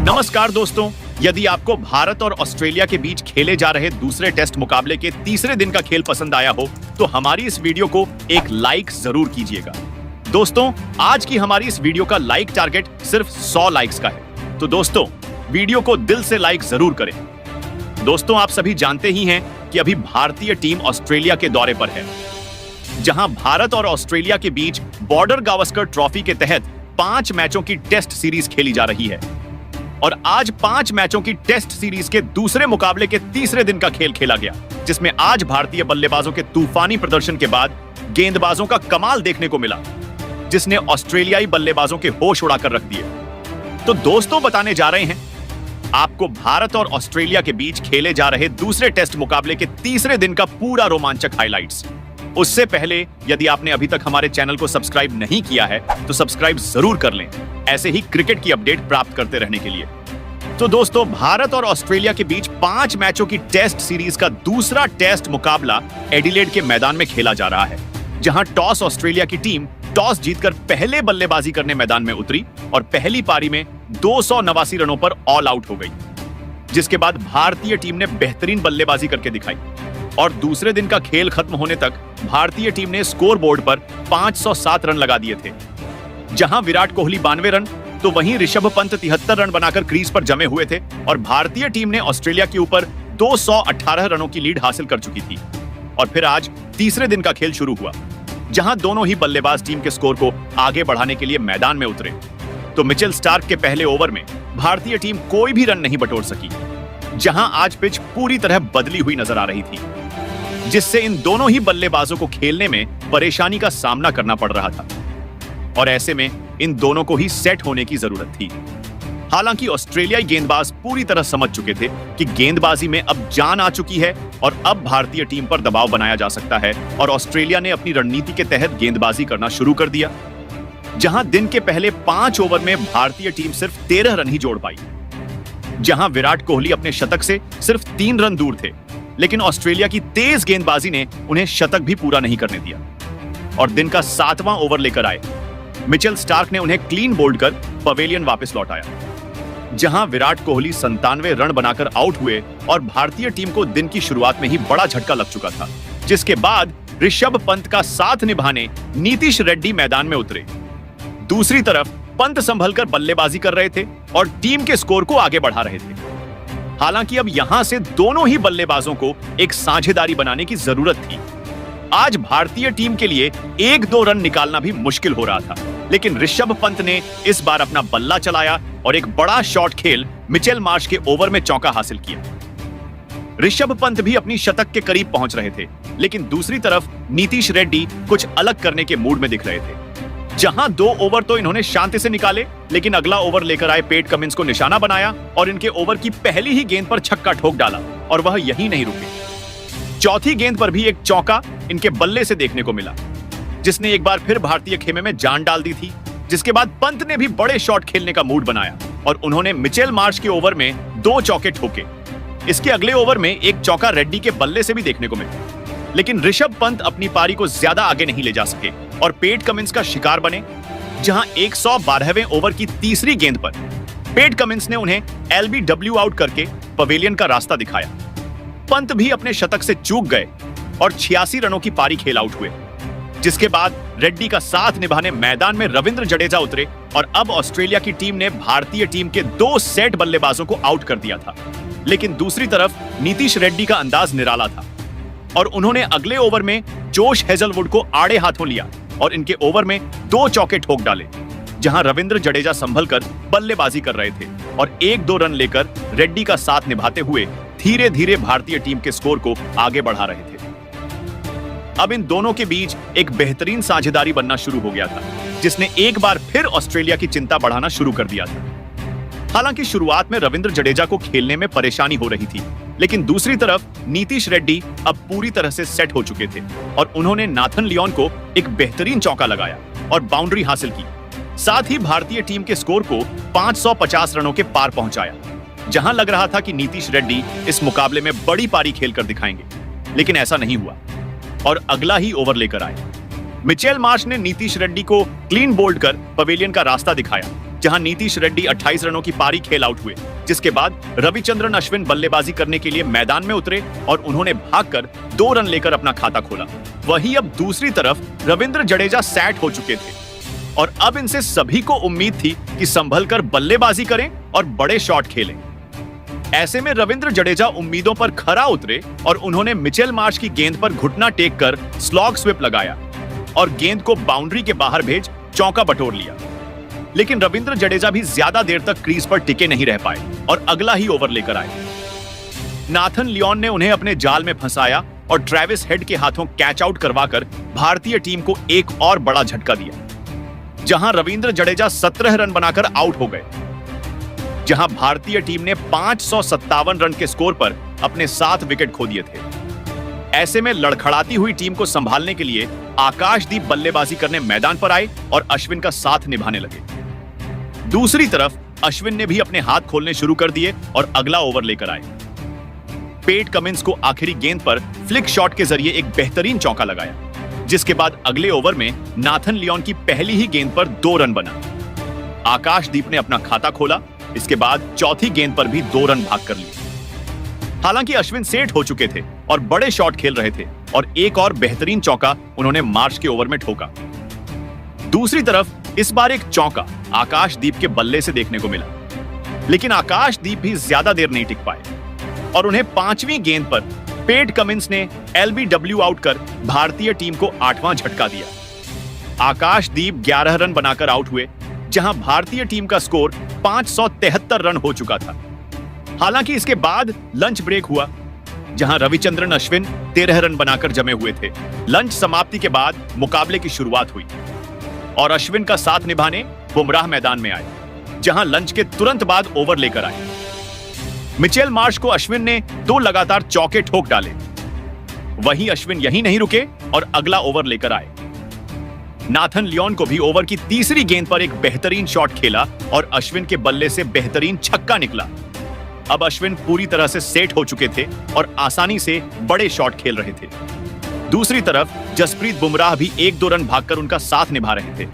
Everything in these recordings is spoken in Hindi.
नमस्कार दोस्तों, यदि आपको भारत और ऑस्ट्रेलिया के बीच खेले जा रहे दूसरे टेस्ट मुकाबले के तीसरे दिन का खेल पसंद आया हो तो हमारी इस वीडियो को एक लाइक जरूर कीजिएगा। दोस्तों, आज की हमारी इस वीडियो का लाइक टारगेट सिर्फ 100 लाइक्स का है, तो दोस्तों वीडियो को दिल से लाइक जरूर करें। दोस्तों, आप सभी जानते ही हैं कि अभी भारतीय टीम ऑस्ट्रेलिया के दौरे पर है, जहां भारत और ऑस्ट्रेलिया के बीच बॉर्डर गावस्कर ट्रॉफी के तहत 5 मैचों की टेस्ट सीरीज खेली जा रही है। और आज 5 मैचों की टेस्ट सीरीज के दूसरे मुकाबले के तीसरे दिन का खेल खेला गया, जिसमें आज भारतीय बल्लेबाजों के तूफानी प्रदर्शन के बाद गेंदबाजों का कमाल देखने को मिला, जिसने ऑस्ट्रेलियाई बल्लेबाजों के होश उड़ाकर रख दिए। तो दोस्तों, बताने जा रहे हैं आपको भारत और ऑस्ट्रेलिया के बीच खेले जा रहे दूसरे टेस्ट मुकाबले के तीसरे दिन का पूरा रोमांचक हाइलाइट्स। उससे पहले यदि आपने अभी तक हमारे चैनल को सब्सक्राइब नहीं किया है तो सब्सक्राइब जरूर कर लें, ऐसे ही क्रिकेट की अपडेट प्राप्त करते रहने के लिए। तो दोस्तों, भारत और ऑस्ट्रेलिया के बीच 5 मैचों की टेस्ट सीरीज का दूसरा टेस्ट मुकाबला एडिलेड के मैदान में खेला जा रहा है, जहां टॉस ऑस्ट्रेलिया की टीम टॉस जीतकर पहले बल्लेबाजी करने मैदान में उतरी और पहली पारी में 289 रनों पर ऑल आउट हो गई, जिसके बाद भारतीय टीम ने बेहतरीन बल्लेबाजी करके दिखाई और दूसरे दिन का खेल खत्म होने तक भारतीय टीम ने स्कोर बोर्ड पर 507 रन लगा दिए थे। जहां विराट कोहली 92 रन तो वहीं ऋषभ पंत 73 रन बनाकर क्रीज पर जमे हुए थे और भारतीय टीम ने ऑस्ट्रेलिया के ऊपर 218 रनों की लीड हासिल कर चुकी थी। और फिर आज तीसरे दिन का खेल शुरू हुआ, जहां दोनों ही बल्लेबाज टीम के स्कोर को आगे बढ़ाने के लिए मैदान में उतरे। तो मिचेल स्टार्क के पहले ओवर में भारतीय टीम कोई भी रन नहीं बटोर सकी, जहां आज पिच पूरी तरह बदली हुई नजर आ रही थी, जिससे इन दोनों ही बल्लेबाजों को खेलने में परेशानी का सामना करना पड़ रहा था और ऐसे में इन दोनों को ही सेट होने की जरूरत थी। हालांकि ऑस्ट्रेलियाई गेंदबाज पूरी तरह समझ चुके थे कि गेंदबाजी में अब जान आ चुकी है और अब भारतीय टीम पर दबाव बनाया जा सकता है, और ऑस्ट्रेलिया ने अपनी रणनीति के तहत गेंदबाजी करना शुरू कर दिया। जहां दिन के पहले 5 ओवर में भारतीय टीम सिर्फ 13 रन ही जोड़ पाई, जहां विराट कोहली अपने शतक से सिर्फ 3 रन दूर थे, लेकिन ऑस्ट्रेलिया की तेज गेंदबाजी ने उन्हें शतक भी पूरा नहीं करने दिया और दिन का 7वां ओवर लेकर आए मिचेल स्टार्क ने उन्हें क्लीन बोल्ड कर पवेलियन वापस लौटाया, जहां विराट कोहली 97 रन बनाकर आउट हुए और भारतीय टीम को दिन की शुरुआत में ही बड़ा झटका लग चुका था, जिसके बाद ऋषभ पंत का साथ निभाने नीतीश रेड्डी मैदान में उतरे। दूसरी तरफ पंत संभलकर बल्लेबाजी कर रहे थे और टीम के स्कोर को आगे बढ़ा रहे थे। हालांकि अब यहां से दोनों ही बल्लेबाजों को एक साझेदारी बनाने की जरूरत थी। आज भारतीय टीम के लिए 1-2 रन निकालना भी मुश्किल हो रहा था, लेकिन ऋषभ पंत ने इस बार अपना बल्ला चलाया और एक बड़ा शॉट खेल मिचेल मार्श के ओवर में चौका हासिल किया। ऋषभ पंत भी अपनी शतक के करीब पहुंच रहे थे, लेकिन दूसरी तरफ नीतीश रेड्डी कुछ अलग करने के मूड में दिख रहे थे। जहां 2 ओवर तो इन्होंने शांति से निकाले, लेकिन अगला ओवर लेकर आए पेट कमिंस को निशाना बनाया और इनके ओवर की पहली ही गेंद पर छक्का ठोक डाला और वह यहीं नहीं रुके। चौथी गेंद पर भी एक चौका इनके बल्ले से देखने को मिला, जिसने एक बार फिर भारतीय खेमे में जान डाल दी थी। जिसके बाद पंत ने भी बड़े शॉट खेलने का मूड बनाया और उन्होंने मिचेल मार्श के ओवर में 2 चौके ठोके। इसके अगले ओवर में एक चौका रेड्डी के बल्ले से भी देखने को मिला, लेकिन ऋषभ पंत अपनी पारी को ज्यादा आगे नहीं ले जा सके और पेट कमिंस का शिकार बने, जहां 112वें ओवर की तीसरी गेंद पर पेट कमिंस ने उन्हें एलबीडब्ल्यू आउट करके पवेलियन का रास्ता दिखाया। पंत भी अपने शतक से चूक गए और 86 रनों की पारी खेल आउट हुए, जिसके बाद रेड्डी का साथ निभाने मैदान में रविंद्र जडेजा उतरे और अब ऑस्ट्रेलिया की टीम ने भारतीय टीम के 2 सेट बल्लेबाजों को आउट कर दिया था। लेकिन दूसरी तरफ नीतीश रेड्डी का अंदाज निराला था और उन्होंने अगले ओवर में जोश हेजलवुड को आड़े हाथों लिया और इनके ओवर में 2 चौके ठोक डाले, जहां रविंद्र जडेजा संभलकर बल्लेबाजी कर रहे थे और 1-2 रन लेकर रेड्डी का साथ निभाते हुए धीरे धीरे भारतीय टीम के स्कोर को आगे बढ़ा रहे थे। अब इन दोनों के बीच एक बेहतरीन साझेदारी बनना शुरू हो गया था, जिसने एक बार फिर ऑस्ट्रेलिया की चिंता बढ़ाना शुरू कर दिया था। हालांकि शुरुआत में रविंद्र जडेजा को खेलने में परेशानी हो रही थी, लेकिन दूसरी तरफ नीतीश रेड्डी अब पूरी तरह से सेट हो चुके थे और उन्होंने नाथन लियोन को एक बेहतरीन चौका लगाया और बाउंड्री हासिल की। साथ ही भारतीय टीम के स्कोर को 550 रनों के पार पहुंचाया, जहां लग रहा था कि नीतीश रेड्डी इस मुकाबले में बड़ी पारी खेलकर दिखाएंगे, लेकिन ऐसा नहीं हुआ और अगला ही ओवर लेकर आए। मिचेल मार्श ने नीतीश रेड्डी को क्लीन बोल्ड कर पवेलियन का रास्ता दिखाया, जहां नीतीश रेड्डी 28 रनों की पारी खेल आउट हुए, जिसके बाद रविचंद्रन अश्विन बल्लेबाजी करने के लिए मैदान में उतरे और उन्होंने भागकर 2 रन लेकर अपना खाता खोला। वहीं अब दूसरी तरफ रविंद्र जडेजा सैट हो चुके थे और अब इनसे सभी को उम्मीद थी कि संभलकर बल्लेबाजी करें और बड़े शॉट खेलें। ऐसे में रविंद्र जडेजा उम्मीदों पर खरा उतरे और उन्होंने मिचेल मार्श की गेंद पर घुटना टेक कर स्लॉग स्विप लगाया और गेंद को बाउंड्री के बाहर भेज चौका बटोर लिया। लेकिन रविंद्र जडेजा भी ज्यादा देर तक क्रीज पर टिके नहीं रह पाए और अगला ही ओवर लेकर आए। नाथन लियोन ने उन्हें अपने जाल में फंसाया और ट्रेविस हेड के हाथों कैच आउट करवाकर भारतीय टीम को एक और बड़ा झटका दिया, जहां रविंद्र जडेजा 17 रन बनाकर आउट हो गए, जहां भारतीय टीम ने 557 रन के स्कोर पर अपने 7 विकेट खो दिए थे। ऐसे में लड़खड़ाती हुई टीम को संभालने के लिए आकाशदीप बल्लेबाजी करने मैदान पर आए और अश्विन का साथ निभाने लगे। दूसरी तरफ अश्विन ने भी अपने हाथ खोलने शुरू कर दिए और अगला ओवर लेकर आए। पेट कमिंस को आखिरी गेंद पर फ्लिक शॉट के जरिए एक बेहतरीन चौका लगाया, जिसके बाद अगले ओवर में नाथन लियोन की पहली ही गेंद पर 2 रन बना। आकाशदीप ने अपना खाता खोला, इसके बाद चौथी गेंद पर भी 2 रन भाग कर लिए। हालांकि अश्विन सेट हो चुके थे और बड़े शॉट खेल रहे थे और एक और बेहतरीन चौका उन्होंने मार्च के ओवर में ठोका। दूसरी तरफ इस बार एक चौका आकाशदीप के बल्ले से देखने को मिला, लेकिन आकाशदीप भी ज्यादा देर नहीं टिक पाए और उन्हें 5वीं गेंद पर पेट कमिंस ने एलबीडब्ल्यू आउट कर भारतीय टीम को 8वां झटका दिया। आकाशदीप 11 रन बनाकर आउट हुए, जहां भारतीय टीम का स्कोर 573 रन हो चुका था। हालांकि इसके बाद लंच ब्रेक हुआ, जहां रविचंद्रन अश्विन 13 रन बनाकर जमे हुए थे। लंच समाप्ति के बाद मुकाबले की शुरुआत हुई और अश्विन का साथ निभाने बुमराह मैदान में आए, जहां लंच के तुरंत बाद ओवर लेकर आए। मिचेल मार्श को अश्विन ने 2 लगातार चौके ठोक डाले। वहीं अश्विन यहीं नहीं रुके और अगला ओवर लेकर आए। नाथन लियोन को भी ओवर की तीसरी गेंद पर एक बेहतरीन शॉट खेला और अश्विन के बल्ले से बेहतरीन छक्का निकला। अब अश्विन पूरी तरह से सेट हो चुके थे और आसानी से बड़े शॉट खेल रहे थे। दूसरी तरफ जसप्रीत बुमराह भी 1-2 रन भागकर उनका साथ निभा रहे थे।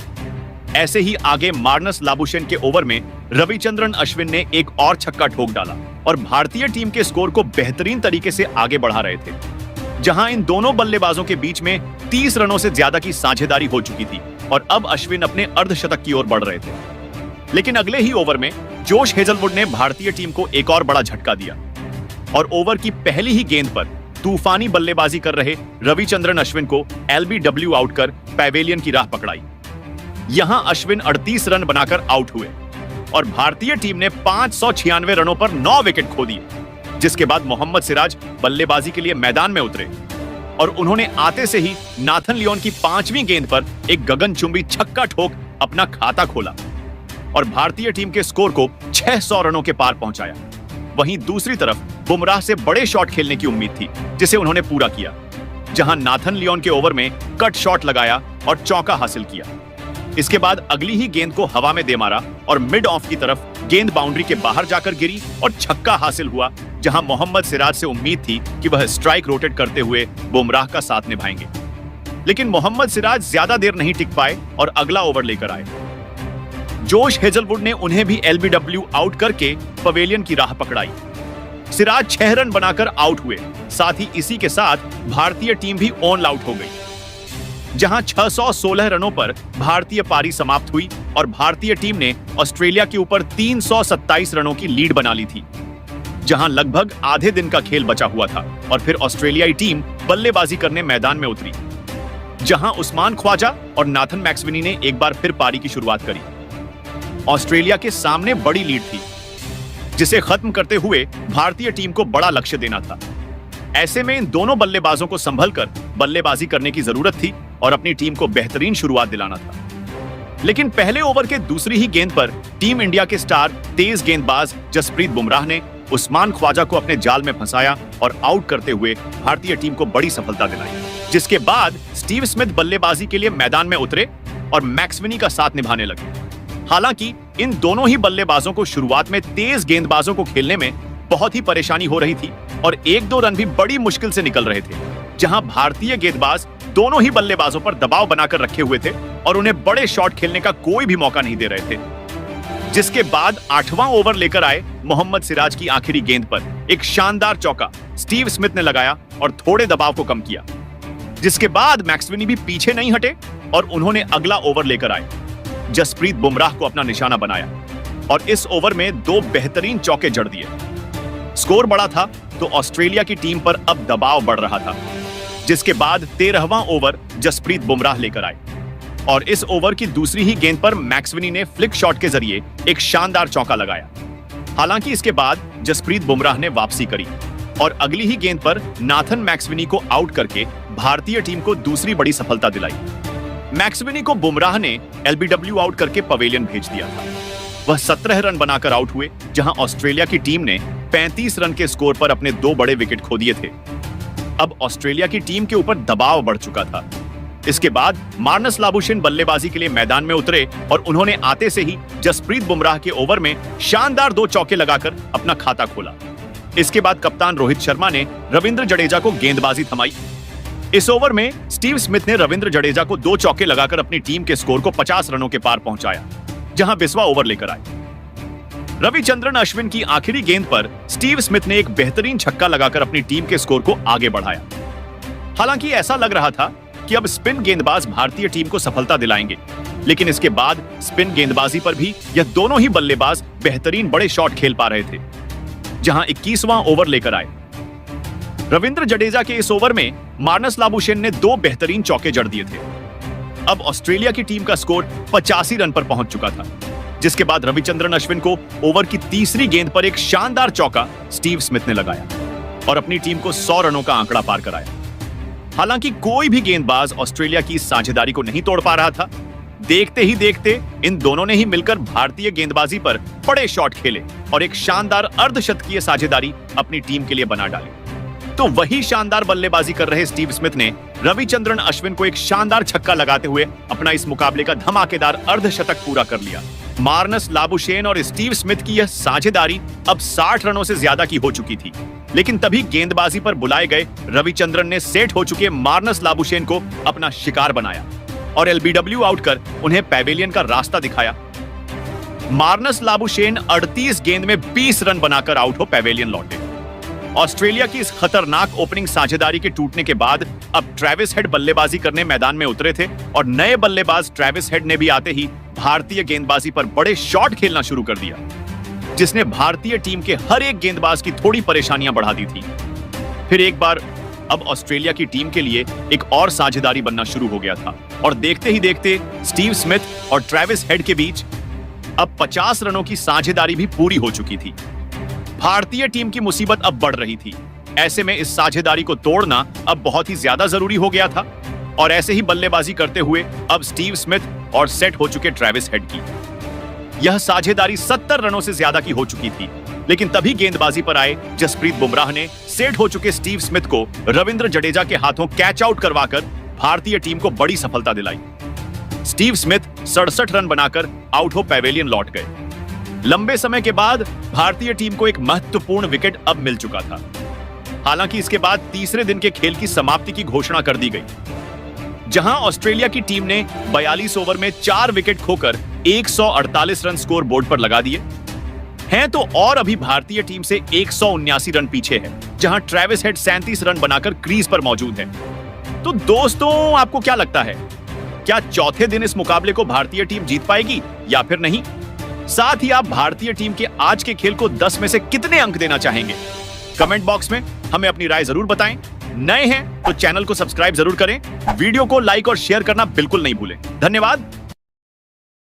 ऐसे ही आगे मार्नस लाबुशेन के ओवर में रविचंद्रन अश्विन ने एक और छक्का ठोक डाला और भारतीय टीम के स्कोर को बेहतरीन तरीके से आगे बढ़ा रहे थे, जहां इन दोनों बल्लेबाजों के बीच में 30 रनों से ज्यादा की साझेदारी हो चुकी थी और अब अश्विन अपने अर्धशतक की ओर बढ़ रहे थे। लेकिन अगले ही ओवर में जोश हेजलवुड ने भारतीय टीम को एक और बड़ा झटका दिया और ओवर की पहली ही गेंद पर तूफानी बल्लेबाजी कर रहे रविचंद्रन अश्विन को एलबीडब्ल्यू आउट कर पैवेलियन की राह पकड़ाई। यहां अश्विन 38 रन बनाकर आउट हुए और भारतीय टीम ने 596 रनों पर 9 विकेट खो दिए, जिसके बाद मोहम्मद सिराज बल्लेबाजी के लिए मैदान में उतरे और उन्होंने आते से ही नाथन लियोन की 5वीं गेंद पर एक गगनचुंबी छक्का ठोक अपना खाता खोला और भारतीय टीम के स्कोर को 600 रनों के पार पहुंचाया। वहीं दूसरी तरफ बुमराह से बड़े शॉट खेलने की उम्मीद थी, जिसे उन्होंने पूरा किया, जहां नाथन लियोन के ओवर में कट शॉट लगाया और चौका हासिल किया। इसके बाद अगली ही गेंद को हवा में दे मारा और मिड ऑफ की तरफ गेंद बाउंड्री के बाहर जाकर गिरी और छक्का हासिल हुआ, जहां मोहम्मद सिराज से उम्मीद थी कि वह स्ट्राइक रोटेट करते हुए बुमराह का साथ निभाएंगे। लेकिन मोहम्मद सिराज ज्यादा देर नहीं टिक पाए और अगला ओवर लेकर आए। जोश हेजलवुड ने उन्हें भी एलबीडब्ल्यू आउट करके पवेलियन की राह पकड़ाई। सिराज 6 रन बनाकर आउट हुए, साथ ही इसी के साथ भारतीय टीम भी ऑन आउट हो गई, जहां 616 रनों पर भारतीय पारी समाप्त हुई और भारतीय टीम ने ऑस्ट्रेलिया के ऊपर 327 रनों की लीड बना ली थी, जहां लगभग आधे दिन का खेल बचा हुआ था और फिर ऑस्ट्रेलियाई टीम बल्लेबाजी करने मैदान में उतरी, जहां उस्मान ख्वाजा और नाथन मैक्सवेनी ने एक बार फिर पारी की शुरुआत करी। ऑस्ट्रेलिया के सामने बड़ी लीड थी, जिसे खत्म करते हुए भारतीय टीम को बड़ा लक्ष्य देना था। ऐसे में इन दोनों बल्लेबाजों को संभलकर बल्लेबाजी करने की जरूरत थी और अपनी टीम को बेहतरीन शुरुआत दिलाना था। लेकिन पहले ओवर के दूसरी ही गेंद पर टीम इंडिया के स्टार तेज गेंदबाज जसप्रीत बुमराह ने उस्मान ख्वाजा को अपने जाल में फंसाया और आउट करते हुए भारतीय टीम को बड़ी सफलता दिलाई, जिसके बाद स्टीव स्मिथ बल्लेबाजी के लिए मैदान में उतरे और मैक्सवेनी का साथ निभाने लगे। हालांकि इन दोनों ही बल्लेबाजों को शुरुआत में तेज गेंदबाजों को खेलने में बहुत ही परेशानी हो रही थी और 1-2 रन भी बड़ी मुश्किल से निकल रहे थे, जहां भारतीय गेंदबाज दोनों ही बल्लेबाजों पर दबाव बनाकर रखे हुए थे और उन्हें बड़े शॉट खेलने का कोई भी मौका नहीं दे रहे थे। जिसके बाद 8वां ओवर लेकर आए मोहम्मद सिराज की आखिरी गेंद पर एक शानदार चौका स्टीव स्मिथ ने लगाया और थोड़े दबाव को कम किया। जिसके बाद मैक्सवेनी भी पीछे नहीं हटे और उन्होंने अगला ओवर लेकर आए। जसप्रीत बुमराह को अपना निशाना बनाया और इस ओवर में 2 बेहतरीन चौके जड़ दिए। स्कोर बड़ा था तो ऑस्ट्रेलिया की टीम पर अब दबाव बढ़ रहा था। जिसके बाद 13वां ओवर जसप्रीत बुमराह लेकर आए और इस ओवर की दूसरी ही गेंद पर मैक्सवेनी ने फ्लिक शॉट के जरिए एक शानदार चौका लगाया। हालांकि इसके बाद जसप्रीत बुमराह ने वापसी करी और अगली ही गेंद पर नाथन मैक्सवेनी को आउट करके भारतीय टीम को दूसरी बड़ी सफलता दिलाई। मैक्सवेनी को बुमराह ने एलबीडब्ल्यू आउट करके पवेलियन भेज दिया था। वह 17 रन बनाकर आउट हुए, जहां ऑस्ट्रेलिया की टीम ने 35 रन के स्कोर पर अपने 2 बड़े विकेट खो दिए थे। अब ऑस्ट्रेलिया की टीम के ऊपर दबाव बढ़ चुका था। इसके बाद मार्नस लाबुशेन बल्लेबाजी के लिए मैदान में उतरे और उन्होंने आते से ही जसप्रीत बुमराह के ओवर में शानदार 2 चौके लगाकर अपना खाता खोला। इसके बाद कप्तान रोहित शर्मा ने रविंद्र जडेजा को गेंदबाजी थमाई। इस ओवर में स्टीव स्मिथ ने रविंद्र जडेजा को 2 चौके लगाकर अपनी टीम के स्कोर को 50 रनों के पार पहुंचाया, जहां 20वां ओवर लेकर आए। रविचंद्रन अश्विन की आखिरी गेंद पर स्टीव स्मिथ ने एक बेहतरीन छक्का लगाकर अपनी टीम के स्कोर को आगे बढ़ाया। हालांकि ऐसा लग रहा था कि अब स्पिन गेंदबाज भारतीय टीम को सफलता दिलाएंगे, लेकिन इसके बाद स्पिन गेंदबाजी पर भी यह दोनों ही बल्लेबाज बेहतरीन बड़े शॉट खेल पा रहे थे, जहां 21वां ओवर लेकर आए। रविंद्र जडेजा के इस ओवर में मार्नस लाबुशेन ने 2 बेहतरीन चौके जड़ दिए थे। अब ऑस्ट्रेलिया की टीम का स्कोर 85 रन पर पहुंच चुका था, जिसके बाद रविचंद्रन अश्विन को ओवर की तीसरी गेंद पर एक शानदार चौका स्टीव स्मिथ ने लगाया और अपनी टीम को 100 रनों का आंकड़ा पार कराया। हालांकि कोई भी गेंदबाज ऑस्ट्रेलिया की इस साझेदारी को नहीं तोड़ पा रहा था। देखते ही देखते इन दोनों ने ही मिलकर भारतीय गेंदबाजी पर बड़े शॉट खेले और एक शानदार अर्धशतकीय साझेदारी अपनी टीम के लिए बना डाली। तो वही शानदार बल्लेबाजी कर रहे स्टीव स्मिथ ने रविचंद्रन अश्विन को एक शानदार छक्का लगाते हुए अपना इस मुकाबले का धमाकेदार अर्धशतक पूरा कर लिया। मार्नस लाबुशेन और स्टीव स्मिथ की यह साझेदारी अब 60 रनों से ज्यादा की हो चुकी थी, लेकिन तभी गेंदबाजी पर बुलाए गए रविचंद्रन ने सेट हो चुके मार्नस लाबुशेन को अपना शिकार बनाया और एलबीडब्ल्यू आउट कर उन्हें पैवेलियन का रास्ता दिखाया। मार्नस लाबुशेन 38 गेंद में 20 रन बनाकर आउट हो पैवेलियन लौटे। ऑस्ट्रेलिया की इस खतरनाक ओपनिंग साझेदारी के टूटने के बाद अब ट्रेविस हेड बल्लेबाजी करने मैदान में उतरे थे और नए बल्लेबाज ट्रेविस हेड ने भी आते ही भारतीय गेंदबाजी पर बड़े शॉट खेलना शुरू कर दिया, जिसने भारतीय टीम के हर एक गेंदबाज की थोड़ी परेशानियां बढ़ा दी थी। फिर एक बार अब ऑस्ट्रेलिया की टीम के लिए एक और साझेदारी बनना शुरू हो गया था और देखते ही देखते स्टीव स्मिथ और ट्रेविस हेड के बीच अब 50 रनों की साझेदारी भी पूरी हो चुकी थी। भारतीय टीम की मुसीबत अब बढ़ रही थी। ऐसे में इस साझेदारी को तोड़ना अब बहुत ही ज्यादा जरूरी हो गया था और ऐसे ही बल्लेबाजी करते हुए अब स्टीव स्मिथ और सेट हो चुके ट्रेविस हेड की यह साझेदारी 70 रनों से ज्यादा की हो चुकी थी। लेकिन तभी गेंदबाजी पर आए जसप्रीत बुमराह ने सेट हो चुके स्टीव स्मिथ को रविंद्र जडेजा के हाथों कैच आउट करवाकर भारतीय टीम को बड़ी सफलता दिलाई। स्टीव स्मिथ 67 रन बनाकर आउट हो पैवेलियन लौट गए। लंबे समय के बाद भारतीय टीम को एक महत्वपूर्ण विकेट अब मिल चुका था। हालांकि इसके बाद तीसरे दिन के खेल की समाप्ति की घोषणा कर दी गई, जहां ऑस्ट्रेलिया की टीम ने 42 ओवर में 4 विकेट खोकर 148 रन स्कोर बोर्ड पर लगा दिए हैं। तो और अभी भारतीय टीम से 179 रन पीछे है, जहां ट्रेविस हेड 37 रन बनाकर क्रीज पर मौजूद है। तो दोस्तों, आपको क्या लगता है, क्या चौथे दिन इस मुकाबले को भारतीय टीम जीत पाएगी या फिर नहीं? साथ ही आप भारतीय टीम के आज के खेल को 10 में से कितने अंक देना चाहेंगे? कमेंट बॉक्स में हमें अपनी राय जरूर बताएं। नए हैं तो चैनल को सब्सक्राइब जरूर करें। वीडियो को लाइक और शेयर करना बिल्कुल नहीं भूलें। धन्यवाद।